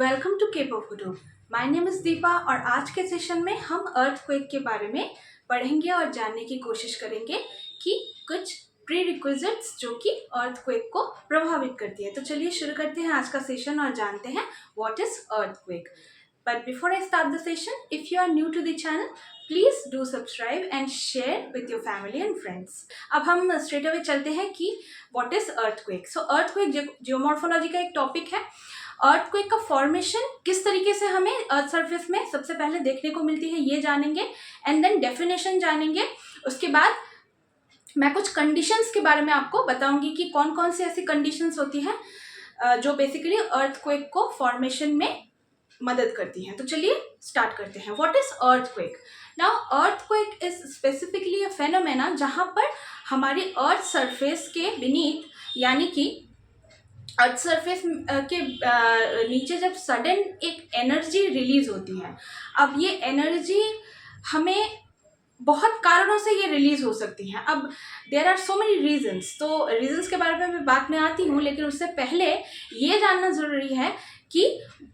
Welcome two cap of Guru. My name is Deepa और आज के सेशन में हम अर्थक्वेक के बारे में पढ़ेंगे और जानने की कोशिश करेंगे कि कुछ प्री रिक्विजिट्स जो कि अर्थक्वेक को प्रभावित करती है। तो चलिए शुरू करते हैं आज का सेशन और जानते हैं what is earthquake. But before I start the session, if you are new to the channel, please do subscribe and share with your family and friends. अब हम स्ट्रेट अवे चलते हैं कि what is earthquake. So earthquake geomorphology का एक topic है। Earthquake का formation किस तरीके से हमें अर्थ सरफेस में सबसे पहले देखने को मिलती है ये जानेंगे, एंड देन डेफिनेशन जानेंगे। उसके बाद मैं कुछ कंडीशंस के बारे में आपको बताऊंगी कि कौन कौन सी ऐसी कंडीशंस होती हैं जो बेसिकली अर्थक्वेक को फॉर्मेशन में मदद करती हैं। तो चलिए स्टार्ट करते हैं। What is earthquake? Now earthquake is specifically a phenomena जहां पर हमारी अर्थ सरफेस के बीनीथ, यानी कि अर्थ सरफेस के नीचे जब सडन एक एनर्जी रिलीज होती है। अब ये एनर्जी हमें बहुत कारणों से ये रिलीज हो सकती है। अब there are so many reasons, तो रीजंस के बारे में मैं बाद में आती हूँ, लेकिन उससे पहले ये जानना जरूरी है कि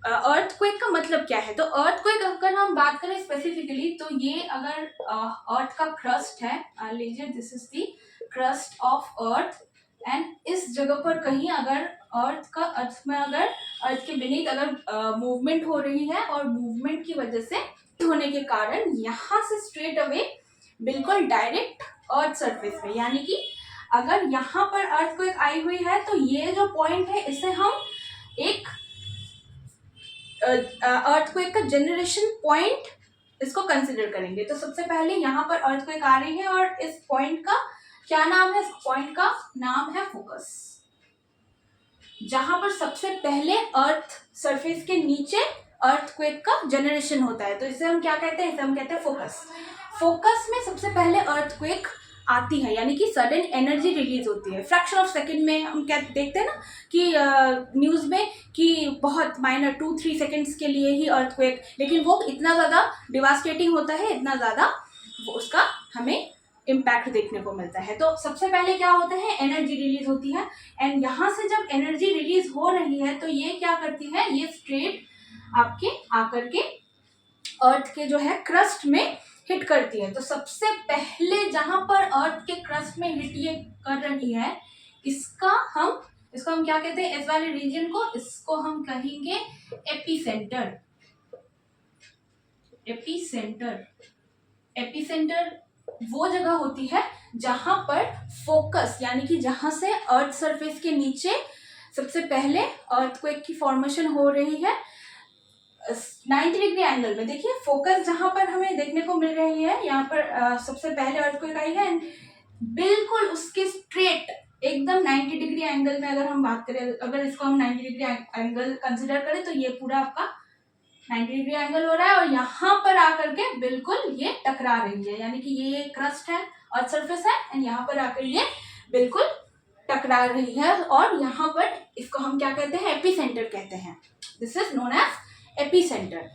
अर्थक्वेक का मतलब क्या है। तो अर्थक्वेक अगर हम बात करें स्पेसिफिकली, तो ये अगर अर्थ का क्रस्ट है, लीजिए this is the crust of earth, and इस जगह पर कहीं अगर अर्थ में अगर अर्थ के बीनीथ अगर मूवमेंट हो रही है और मूवमेंट की वजह से होने के कारण यहाँ से स्ट्रेट अवे बिल्कुल डायरेक्ट अर्थ सरफेस पे, यानी कि अगर यहाँ पर अर्थक्वेक आई हुई है तो ये जो पॉइंट है इसे हम एक अर्थक्वेक का जनरेशन पॉइंट इसको कंसिडर करेंगे। तो सबसे पहले यहाँ पर अर्थक्वेक आ रही है और इस पॉइंट का क्या नाम है? इस पॉइंट का नाम है फोकस, जहां पर सबसे पहले अर्थ सरफेस के नीचे अर्थक्वेक का जनरेशन होता है। तो इसे हम क्या कहते हैं? इसे हम कहते हैं फोकस। फोकस में सबसे पहले अर्थक्वेक आती है, यानी कि सडन एनर्जी रिलीज होती है फ्रैक्शन ऑफ सेकंड में। हम क्या देखते हैं ना कि न्यूज में कि बहुत माइनर 2-3 सेकंड्स के लिए ही अर्थक्वेक, लेकिन वो इतना ज़्यादा डिवास्टेटिंग होता है, इतना ज़्यादा उसका हमें इम्पैक्ट देखने को मिलता है। तो सबसे पहले क्या होता है? एनर्जी रिलीज होती है, एंड यहाँ से जब एनर्जी रिलीज हो रही है तो ये क्या करती है? ये स्ट्रेट आपके आकर के अर्थ के जो है क्रस्ट में हिट करती है। तो सबसे पहले जहां पर अर्थ के क्रस्ट में हिट ये कर रही है, इसको हम क्या कहते हैं? इस वाले रीजन को, इसको हम कहेंगे एपीसेंटर। एपीसेंटर एपीसेंटर वो जगह होती है जहां पर फोकस, यानी कि जहां से अर्थ सरफेस के नीचे सबसे पहले अर्थक्वेक की फॉर्मेशन हो रही है 90 डिग्री एंगल में। देखिए फोकस जहां पर हमें देखने को मिल रही है, यहाँ पर सबसे पहले अर्थक्वेक आई है, बिल्कुल उसके स्ट्रेट एकदम 90 डिग्री एंगल में अगर हम बात करें, अगर इसको हम 90 डिग्री एंगल कंसिडर करें, तो ये पूरा आपका 90 डिग्री एंगल हो रहा है और यहाँ पर आकर के बिल्कुल ये टकरा रही है, यानी कि ये क्रस्ट है, अर्थ सरफेस है, एंड यहाँ पर आकर ये बिल्कुल टकरा रही है। और यहाँ पर इसको हम क्या कहते हैं? एपीसेंटर कहते हैं। This is known as epicentre.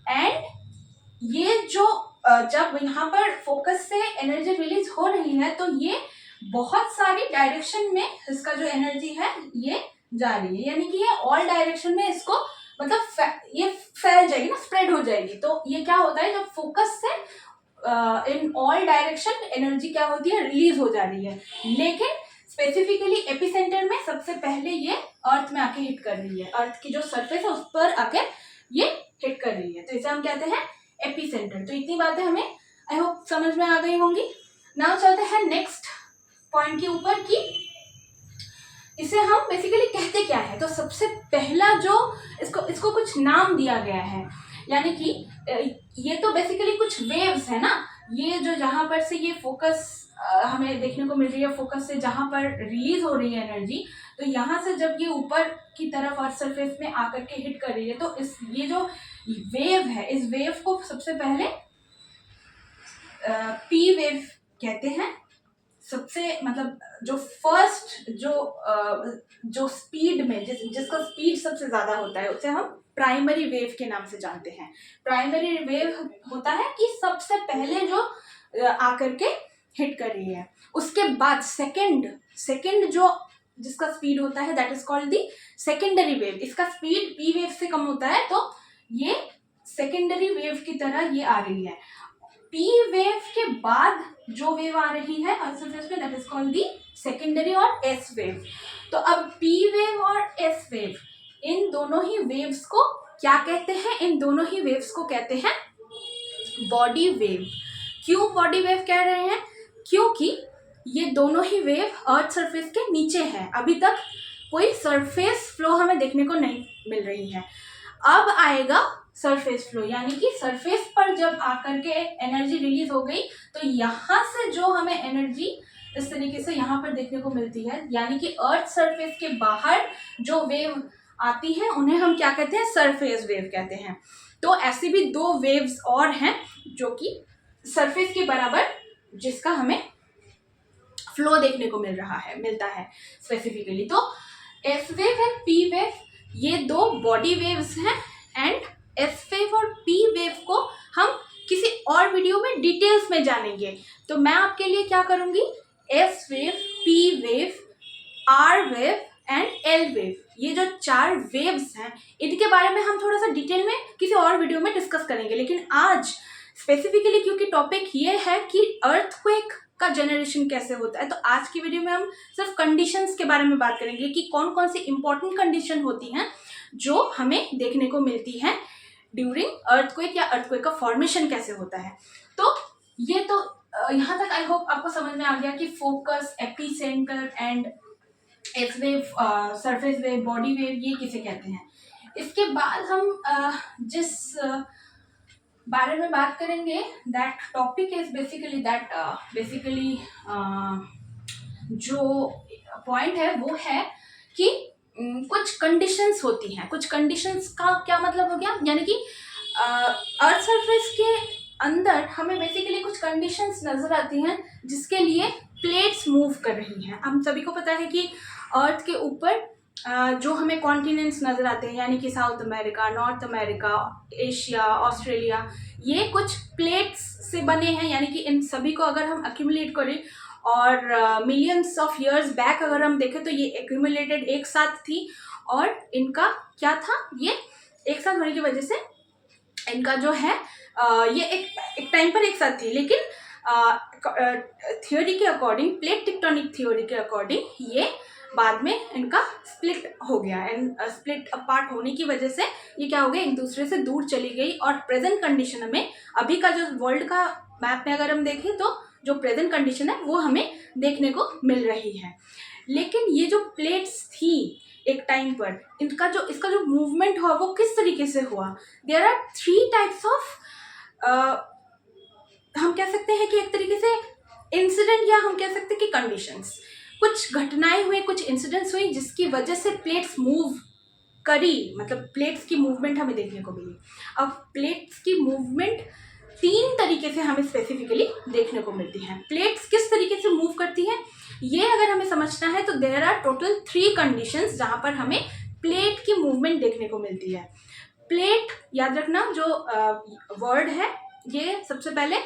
And ये जो जब यहाँ पर फोकस से एनर्जी रिलीज हो रही है तो ये बहुत सारी डायरेक्शन में इसका जो एनर्जी है ये जा रही है, यानी कि ये ऑल डायरेक्शन में इसको मतलब ये फैल जाएगी ना, स्प्रेड हो जाएगी। तो ये क्या होता है? जब फोकस से इन ऑल डायरेक्शन एनर्जी क्या होती है? रिलीज हो जा रही है, लेकिन स्पेसिफिकली एपीसेंटर में सबसे पहले ये अर्थ में आके हिट कर रही है, अर्थ की जो सरफेस है उस पर आके ये हिट कर रही है। तो इसे हम कहते हैं एपीसेंटर। तो इतनी बातें हमें आई होप समझ में आ गई होंगी। नाउ चलते हैं नेक्स्ट पॉइंट के ऊपर कि इसे हम बेसिकली कहते क्या है। तो सबसे पहला जो इसको कुछ नाम दिया गया है, यानी कि ये तो बेसिकली कुछ वेव्स है ना, ये जो जहां पर से ये फोकस हमें देखने को मिल रही है, फोकस से जहां पर रिलीज हो रही है एनर्जी, तो यहाँ से जब ये ऊपर की तरफ अर्थ सरफेस में आकर के हिट कर रही है, तो ये जो वेव है, इस वेव को सबसे पहले पी वेव कहते हैं। सबसे मतलब जो फर्स्ट जो स्पीड में जिसका स्पीड सबसे ज्यादा होता है उसे हम प्राइमरी वेव के नाम से जानते हैं। प्राइमरी वेव होता है कि सबसे पहले जो आकर के हिट कर रही है, उसके बाद सेकंड जो जिसका स्पीड होता है that is called the secondary wave. इसका स्पीड पी वेव से कम होता है, तो ये सेकेंडरी वेव की तरह ये आ रही है। पी वेव के बाद जो वेव आ रही है अर्थ सरफेस पे that is called the secondary और एस वेव। तो अब पी वेव और एस वेव, इन दोनों ही वेव्स को क्या कहते हैं? इन दोनों ही वेव्स को कहते हैं बॉडी वेव। क्यों बॉडी वेव कह रहे हैं? क्योंकि ये दोनों ही वेव अर्थ सरफेस के नीचे है, अभी तक कोई सरफेस फ्लो हमें देखने को नहीं मिल रही है। अब आएगा सरफेस फ्लो, यानी कि सरफेस पर जब आकर के एनर्जी रिलीज हो गई तो यहाँ से जो हमें एनर्जी इस तरीके से यहाँ पर देखने को मिलती है, यानी कि अर्थ सरफेस के बाहर जो वेव आती है उन्हें हम क्या कहते हैं? सरफेस वेव कहते हैं। तो ऐसी भी दो वेव्स और हैं जो कि सरफेस के बराबर जिसका हमें फ्लो देखने को मिलता है स्पेसिफिकली। तो S wave and P wave ये दो बॉडी वेव्स हैं, एंड एस वेव और पी वेव को हम किसी और वीडियो में डिटेल्स में जानेंगे। तो मैं आपके लिए क्या करूंगी, S wave, P wave, R wave and L wave, ये जो चार वेव्स हैं इनके बारे में हम थोड़ा सा डिटेल में किसी और वीडियो में डिस्कस करेंगे। लेकिन आज स्पेसिफिकली क्योंकि टॉपिक ये है कि अर्थक्वेक का जनरेशन कैसे होता है, तो आज की वीडियो में हम सिर्फ कंडीशंस के बारे में बात करेंगे कि कौन कौन सी इंपॉर्टेंट कंडीशन होती हैं जो हमें देखने को मिलती हैं ड्यूरिंग अर्थक्वेक, या अर्थक्वेक का फॉर्मेशन कैसे होता है। तो ये तो यहाँ तक आई होप आपको समझ में आ गया कि focus, epicentre and S wave, surface wave, body wave, ये किसे कहते हैं। इसके बाद हम जिस बारे में बात करेंगे दैट टॉपिक इज बेसिकली जो पॉइंट है वो है कि कुछ कंडीशंस होती हैं। कुछ कंडीशंस का क्या मतलब हो गया, यानी कि अर्थ सरफेस के अंदर हमें बेसिकली कुछ कंडीशंस नजर आती हैं जिसके लिए प्लेट्स मूव कर रही हैं। हम सभी को पता है कि अर्थ के ऊपर जो हमें कॉन्टिनेंट्स नजर आते हैं, यानी कि south America, north America, Asia, Australia, ये कुछ प्लेट्स से बने हैं। यानी कि इन सभी को अगर हम एक्यूमुलेट करें और मिलियंस ऑफ इयर्स बैक अगर हम देखें तो ये एक्यूमुलेटेड एक साथ थी, और इनका क्या था, ये एक साथ होने की वजह से इनका जो है ये एक टाइम पर एक साथ थी। लेकिन थ्योरी के अकॉर्डिंग, प्लेट टेक्टोनिक थ्योरी के अकॉर्डिंग ये बाद में इनका स्प्लिट हो गया, एंड स्प्लिट अपार्ट होने की वजह से ये क्या हो गया, एक दूसरे से दूर चली गई। और प्रेजेंट कंडीशन में अभी का जो वर्ल्ड का मैप में अगर हम देखें तो जो प्रेजेंट कंडीशन है वो हमें देखने को मिल रही है। लेकिन ये जो प्लेट्स थी एक टाइम पर, इसका जो मूवमेंट हुआ वो किस तरीके से हुआ। देयर आर 3 टाइप्स ऑफ, हम कह सकते हैं कि एक तरीके से इंसिडेंट, या हम कह सकते हैं कि कंडीशंस। कुछ घटनाएं हुई, कुछ इंसिडेंट्स हुई जिसकी वजह से प्लेट्स मूव करी, मतलब प्लेट्स की मूवमेंट हमें देखने को मिली। अब प्लेट्स की मूवमेंट 3 तरीके से हमें स्पेसिफिकली देखने को मिलती है। प्लेट्स किस तरीके से मूव करती हैं ये अगर हमें समझना है तो देयर आर टोटल 3 कंडीशंस जहां पर हमें प्लेट की मूवमेंट देखने को मिलती है। प्लेट, याद रखना, जो वर्ड है ये सबसे पहले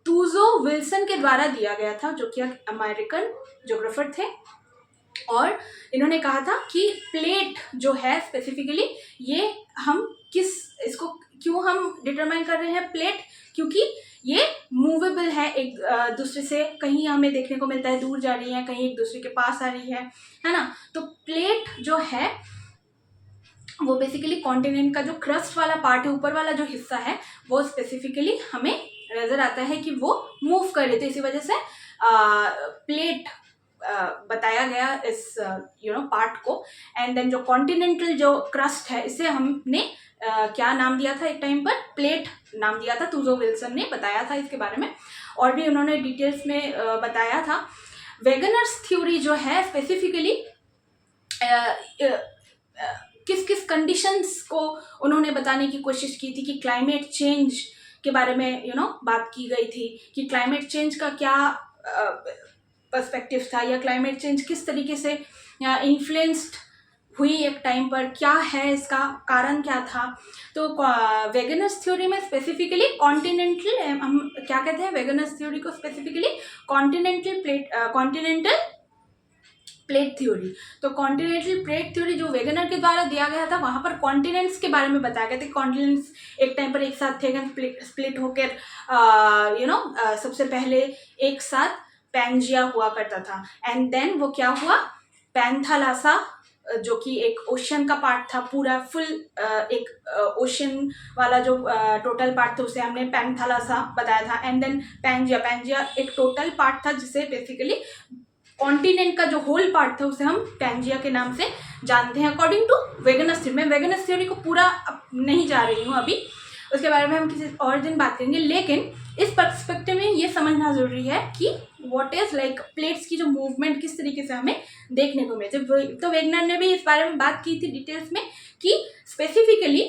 टूजो विल्सन के द्वारा दिया गया था, जो कि अमेरिकन ज्योग्राफर थे, और इन्होंने कहा था कि प्लेट जो है स्पेसिफिकली ये हम इसको क्यों हम डिटरमाइन कर रहे हैं प्लेट, क्योंकि ये मूवेबल है, एक दूसरे से कहीं हमें देखने को मिलता है दूर जा रही है, कहीं एक दूसरे के पास आ रही है ना। तो प्लेट जो है वो बेसिकली कॉन्टिनेंट का जो क्रस्ट वाला पार्ट है, ऊपर वाला जो हिस्सा है, वो स्पेसिफिकली हमें नजर आता है कि वो मूव कर रहे थे। इसी वजह से प्लेट बताया गया इस पार्ट को। एंड देन जो कॉन्टिनेंटल जो क्रस्ट है इसे हमने क्या नाम दिया था, एक टाइम पर प्लेट नाम दिया था। टूजो विल्सन ने बताया था इसके बारे में, और भी उन्होंने डिटेल्स में बताया था। वेगनर्स थ्योरी जो है स्पेसिफिकली किस किस कंडीशंस को उन्होंने बताने की कोशिश की थी कि क्लाइमेट चेंज के बारे में बात की गई थी कि क्लाइमेट चेंज का क्या पर्सपेक्टिव था, या क्लाइमेट चेंज किस तरीके से इन्फ्लुएंस्ड हुई एक टाइम पर, क्या है इसका कारण क्या था। तो वेगनर्स थ्योरी में स्पेसिफिकली कॉन्टिनेंटल, हम क्या कहते हैं वेगनर्स थ्योरी को स्पेसिफिकली कॉन्टिनेंटल प्लेट थ्योरी। तो कॉन्टिनेंटल प्लेट थ्योरी जो वेगनर के द्वारा दिया गया था, वहाँ पर कॉन्टिनेंट्स के बारे में बताया गया था। कॉन्टिनेंट्स एक टाइम पर एक साथ थे, स्प्लिट होकर सबसे पहले एक साथ पैंजिया हुआ करता था, एंड देन वो क्या हुआ, पैंथालासा जो कि एक ओशन का पार्ट था, पूरा फुल एक ओशन वाला जो टोटल पार्ट था उसे हमने पैंथालासा बताया था, एंड देन पैंजिया एक टोटल पार्ट था जिसे बेसिकली कॉन्टिनेंट का जो होल पार्ट था उसे हम पैंजिया के नाम से जानते हैं अकॉर्डिंग टू वेगनस थ्योरी। मैं वेगनस थ्योरी को पूरा नहीं जा रही हूँ अभी, उसके बारे में हम किसी और दिन बात करेंगे, लेकिन इस पर्सपेक्टिव में ये समझना जरूरी है कि व्हाट इज लाइक प्लेट्स की जो मूवमेंट किस तरीके से हमें देखने को मिलती है। तो वेगनर ने भी इस बारे में बात की थी डिटेल्स में कि स्पेसिफिकली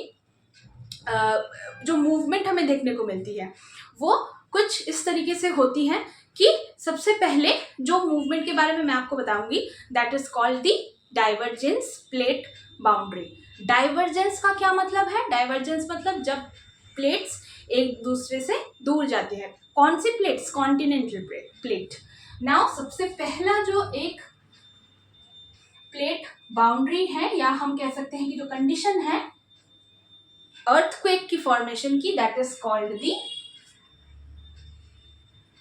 जो मूवमेंट हमें देखने को मिलती है वो कुछ इस तरीके से होती है कि सबसे पहले जो मूवमेंट के बारे में मैं आपको बताऊंगी that is called the divergence plate boundary. Divergence का क्या मतलब है? डाइवर्जेंस मतलब जब प्लेट्स एक दूसरे से दूर जाते हैं। कौन सी प्लेट्स? Continental plate. नाउ सबसे पहला जो एक प्लेट बाउंड्री है, या हम कह सकते हैं कि जो कंडीशन है अर्थक्वेक की फॉर्मेशन की, that is called the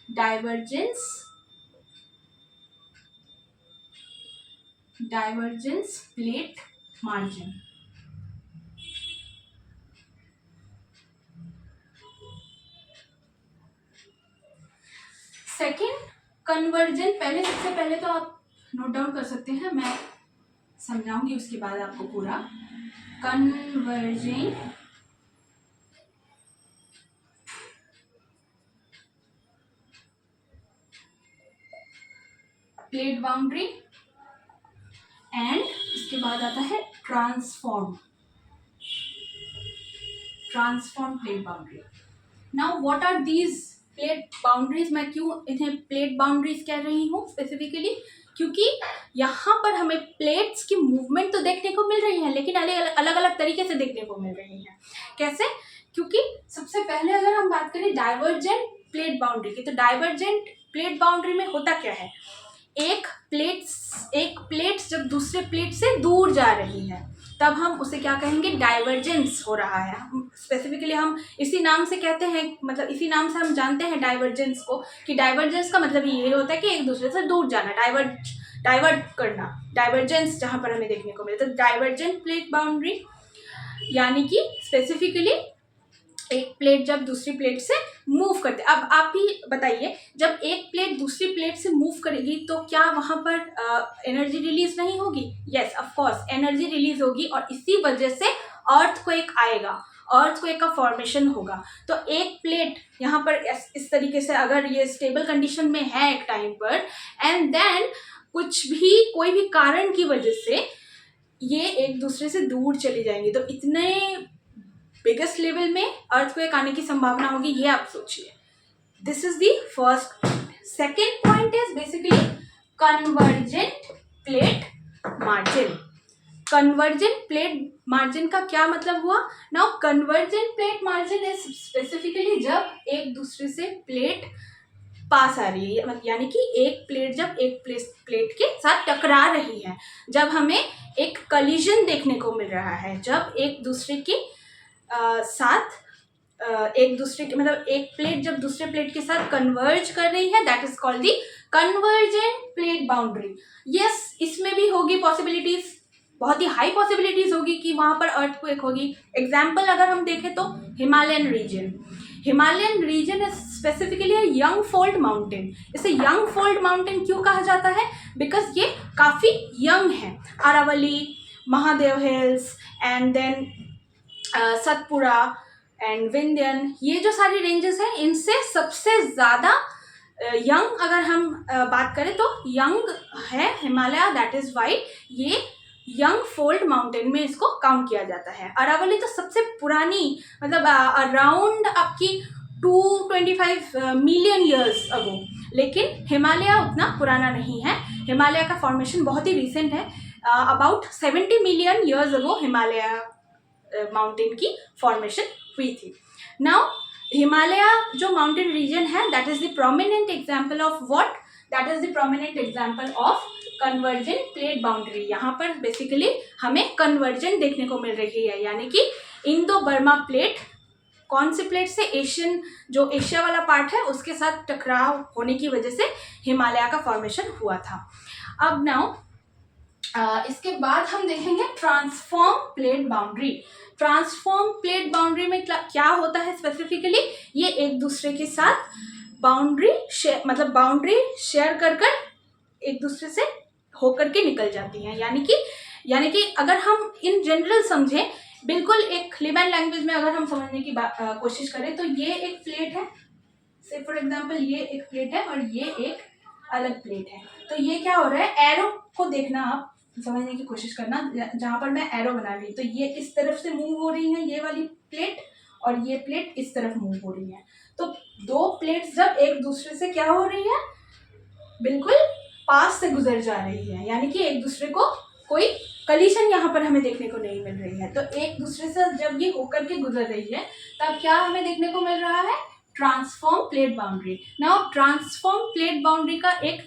divergence plate margin. Second conversion, सबसे पहले तो आप नोट डाउन कर सकते हैं, मैं समझाऊंगी उसके बाद आपको पूरा। कन्वर्जिंग प्लेट बाउंड्री, एंड इसके बाद आता है transform plate boundary. Now what are these plate boundaries? मैं क्यों इन्हें प्लेट बाउंड्रीज कह रही हूँ स्पेसिफिकली? क्योंकि यहाँ पर हमें प्लेट्स की मूवमेंट तो देखने को मिल रही है, लेकिन अलग अलग तरीके से देखने को मिल रही है। कैसे? क्योंकि सबसे पहले अगर हम बात करें डाइवर्जेंट प्लेट बाउंड्री की, तो डाइवर्जेंट प्लेट बाउंड्री में होता क्या है, एक प्लेट जब दूसरे प्लेट से दूर जा रही है तब हम उसे क्या कहेंगे, डाइवर्जेंस हो रहा है। स्पेसिफिकली हम इसी नाम से कहते हैं, मतलब इसी नाम से हम जानते हैं डाइवर्जेंस को, कि डाइवर्जेंस का मतलब ये होता है कि एक दूसरे से दूर जाना, डाइवर्ट करना। डाइवर्जेंस जहाँ पर हमें देखने को मिले, तो डाइवर्जेंट प्लेट बाउंड्री यानी कि स्पेसिफिकली एक प्लेट जब दूसरी प्लेट से मूव करते। अब आप ही बताइए, जब एक प्लेट दूसरी प्लेट से मूव करेगी तो क्या वहाँ पर एनर्जी रिलीज नहीं होगी? Yes, of course energy release होगी, और इसी वजह से अर्थक्वेक आएगा, अर्थक्वेक का फॉर्मेशन होगा। तो एक प्लेट यहाँ पर इस तरीके से अगर ये स्टेबल कंडीशन में है एक टाइम पर, एंड देन कोई भी कारण की वजह से ये एक दूसरे से दूर चली जाएंगी, तो इतने बिगेस्ट लेवल में अर्थक्वेक आने की संभावना होगी, ये आप सोचिए। This is the first point. Second point is basically convergent plate margin. Convergent plate margin का क्या मतलब हुआ? Now convergent plate margin is specifically जब एक दूसरे से प्लेट पास आ रही है, यानी कि एक प्लेट जब एक प्लेट के साथ टकरा रही है, जब हमें एक कलिजन देखने को मिल रहा है, जब एक दूसरे के मतलब एक प्लेट जब दूसरे प्लेट के साथ कन्वर्ज कर रही है, that is called the convergent plate boundary. Yes, इसमें भी होगी पॉसिबिलिटीज, बहुत ही हाई पॉसिबिलिटीज होगी कि वहां पर अर्थक्वेक होगी। एग्जाम्पल अगर हम देखें तो Himalayan region is specifically young fold mountain. इसे यंग फोल्ड माउंटेन क्यों कहा जाता है? बिकॉज ये काफी यंग है। Aravalli, Mahadev hills, and then Satpura and Vindhyan, ये जो सारी रेंजेस हैं, इनसे सबसे ज़्यादा यंग अगर हम बात करें तो यंग है हिमालय, दैट इज़ वाई ये यंग फोल्ड माउंटेन में इसको काउंट किया जाता है। अरावली तो सबसे पुरानी, मतलब अराउंड आपकी 225 मिलियन ईयर्स अगो, लेकिन हिमालय उतना पुराना नहीं है। हिमालय का फॉर्मेशन बहुत ही रिसेंट है, about 70 million years ago Himalaya mountain की फॉर्मेशन हुई थी। नाउ हिमालय जो माउंटेन रीजन है, that is the prominent example of what? That is the prominent example of convergent plate boundary. यहाँ पर बेसिकली हमें कन्वर्जन देखने को मिल रही है, यानी कि इंडो बर्मा प्लेट कौन से प्लेट से, एशियन जो एशिया वाला पार्ट है उसके साथ टकराव होने की वजह से हिमालय का फॉर्मेशन हुआ था। अब नाउ इसके बाद हम देखेंगे transform plate boundary. Transform plate boundary में क्या होता है स्पेसिफिकली, ये एक दूसरे के साथ बाउंड्री शेयर कर एक दूसरे से होकर के निकल जाती हैं। यानी कि अगर हम इन जनरल समझें, बिल्कुल एक लिमन लैंग्वेज में अगर हम समझने की कोशिश करें, तो ये एक प्लेट है, से फॉर एग्जांपल ये एक प्लेट है और ये एक अलग प्लेट है। तो ये क्या हो रहा है, एरो को देखना, आप समझने की कोशिश करना, जहाँ पर मैं एरो बना रही हूँ तो ये इस तरफ से मूव हो रही है ये वाली प्लेट, और ये प्लेट इस तरफ मूव हो रही है। तो दो प्लेट्स जब एक दूसरे से क्या हो रही है, बिल्कुल पास से गुजर जा रही है, यानी कि एक दूसरे को कोई कलीशन यहाँ पर हमें देखने को नहीं मिल रही है। तो एक दूसरे से जब ये होकर के गुजर रही है तब क्या हमें देखने को मिल रहा है, transform plate boundary. Now transform plate boundary का एक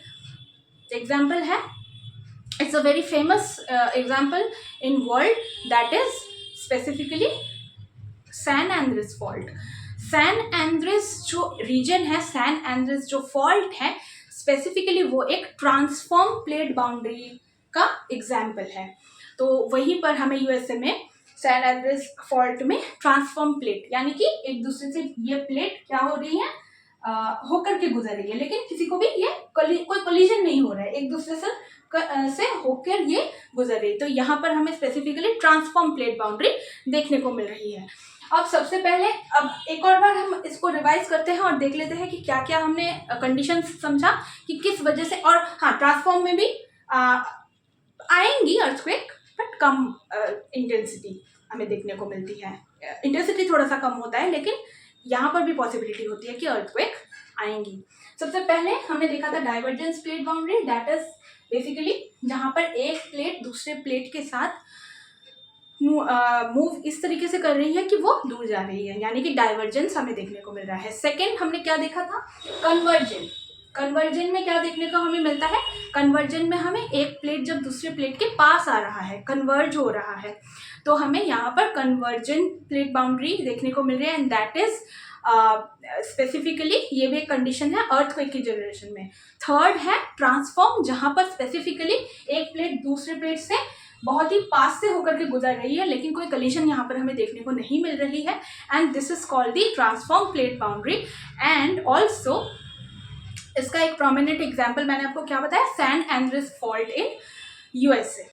एग्जाम्पल है, it's a very famous example in world, that is specifically San Andreas fault. San Andreas जो रीजन है, सैन एंड्रेस जो फॉल्ट है, स्पेसिफिकली वो एक ट्रांसफॉर्म प्लेट बाउंड्री का एग्जाम्पल है। तो वहीं पर हमें यूएसए में सैन एंड्रेस फॉल्ट में ट्रांसफॉर्म प्लेट, यानी कि एक दूसरे से ये प्लेट क्या हो रही है, होकर के गुजर रही है, लेकिन किसी को भी ये कोई कोलिजन नहीं हो रहा है, एक दूसरे से होकर ये गुजर रही है। तो यहाँ पर हमें स्पेसिफिकली ट्रांसफॉर्म प्लेट बाउंड्री देखने को मिल रही है। अब सबसे पहले अब एक और बार हम इसको रिवाइज करते हैं और देख लेते हैं कि क्या क्या हमने कंडीशन समझा कि किस वजह से। और हाँ, ट्रांसफॉर्म में भी आएंगी अर्थक्वेक, बट कम इंटेंसिटी हमें देखने को मिलती है, इंटेंसिटी थोड़ा सा कम होता है, लेकिन यहाँ पर भी पॉसिबिलिटी होती है कि अर्थक्वेक आएंगी। सबसे पहले हमने देखा था divergence plate boundary, that is basically जहाँ पर एक प्लेट दूसरे प्लेट के साथ मूव इस तरीके से कर रही है कि वो दूर जा रही है, यानी कि डाइवर्जेंस हमें देखने को मिल रहा है। सेकंड हमने क्या देखा था, कन्वर्जन। कन्वर्जन में क्या देखने को हमें मिलता है, कन्वर्जन में हमें एक प्लेट जब दूसरे प्लेट के पास आ रहा है, कन्वर्ज हो रहा है, तो हमें यहाँ पर कन्वर्जन प्लेट बाउंड्री देखने को मिल रही है, एंड दैट इज स्पेसिफिकली ये भी एक कंडीशन है अर्थक्वेक की जनरेशन में। थर्ड है ट्रांसफॉर्म, जहाँ पर स्पेसिफिकली एक प्लेट दूसरे प्लेट से बहुत ही पास से होकर के गुजर रही है, लेकिन कोई कलीशन यहाँ पर हमें देखने को नहीं मिल रही है, and this is called the transform plate boundary. And also इसका एक प्रोमिनेंट एग्जाम्पल मैंने आपको क्या बताया, San Andreas fault in USA.